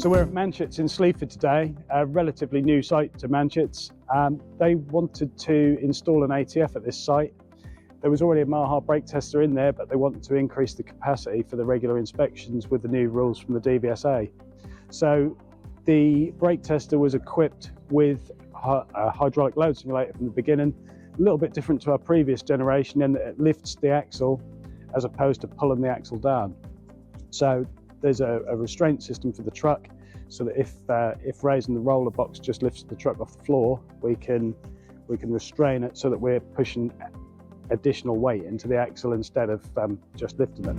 So we're at Manchetts in Sleaford today, a relatively new site to Manchetts. They wanted to install an ATF at this site. There was already a MAHA brake tester in there, but they wanted to increase the capacity for the regular inspections with the new rules from the DVSA. So the brake tester was equipped with a hydraulic load simulator from the beginning, a little bit different to our previous generation in that it lifts the axle as opposed to pulling the axle down. So there's a restraint system for the truck, so that if raising the roller box just lifts the truck off the floor, we can restrain it so that we're pushing additional weight into the axle instead of just lifting it.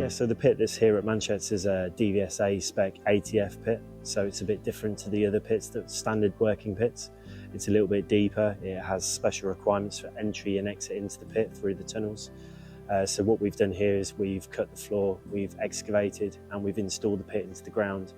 So the pit that's here at Manchetts is a DVSA spec ATF pit, so it's a bit different to the other pits, the standard working pits. It's a little bit deeper, it has special requirements for entry and exit into the pit through the tunnels. So what we've done here is we've cut the floor, we've excavated and we've installed the pit into the ground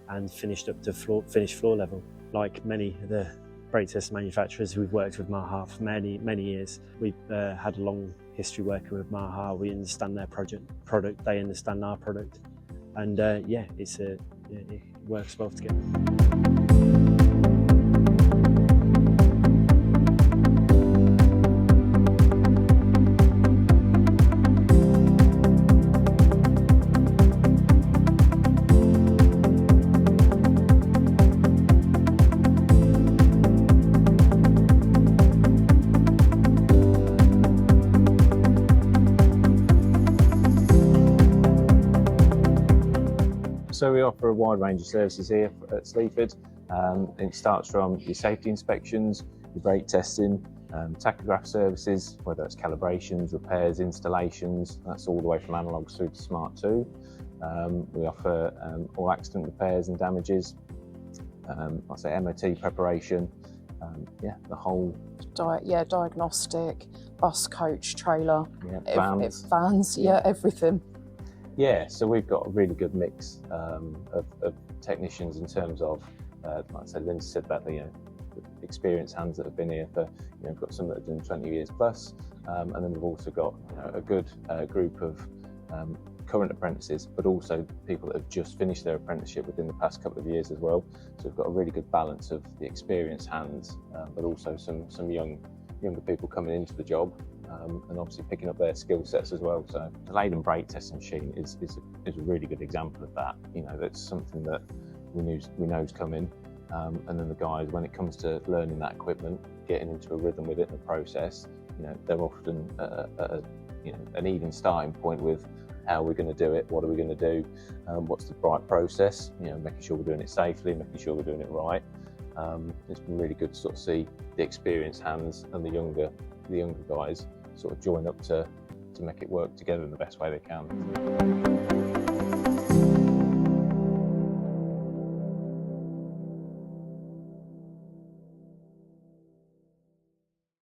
and finished up to finished floor level. Like many of the brake test manufacturers, we've worked with MAHA for many years. We've had a long history working with MAHA. We understand their product, they understand our product, and yeah, it works well together. So we offer a wide range of services here at Sleaford. It starts from your safety inspections, your brake testing, tachograph services, whether it's calibrations, repairs, installations. That's all the way from analogue through to Smart 2. We offer all accident repairs and damages, like I say, MOT preparation, yeah, the whole... diagnostic, bus, coach, trailer, vans, everything. Yeah, so we've got a really good mix of technicians in terms of, like I said, Lindsay said about the experienced hands that have been here for, we've got some that have done 20 years plus, and then we've also got a good group of current apprentices, but also people that have just finished their apprenticeship within the past couple of years as well. So we've got a really good balance of the experienced hands, but also some younger people coming into the job. And obviously picking up their skill sets as well. So the Laden brake testing machine is a really good example of that. That's something that we know's coming. And then the guys, when it comes to learning that equipment, getting into a rhythm with it in the process, they're often an even starting point with how we're going to do it, what are we going to do, what's the right process, making sure we're doing it safely, making sure we're doing it right. It's been really good to sort of see the experienced hands and the younger guys sort of join up to make it work together in the best way they can.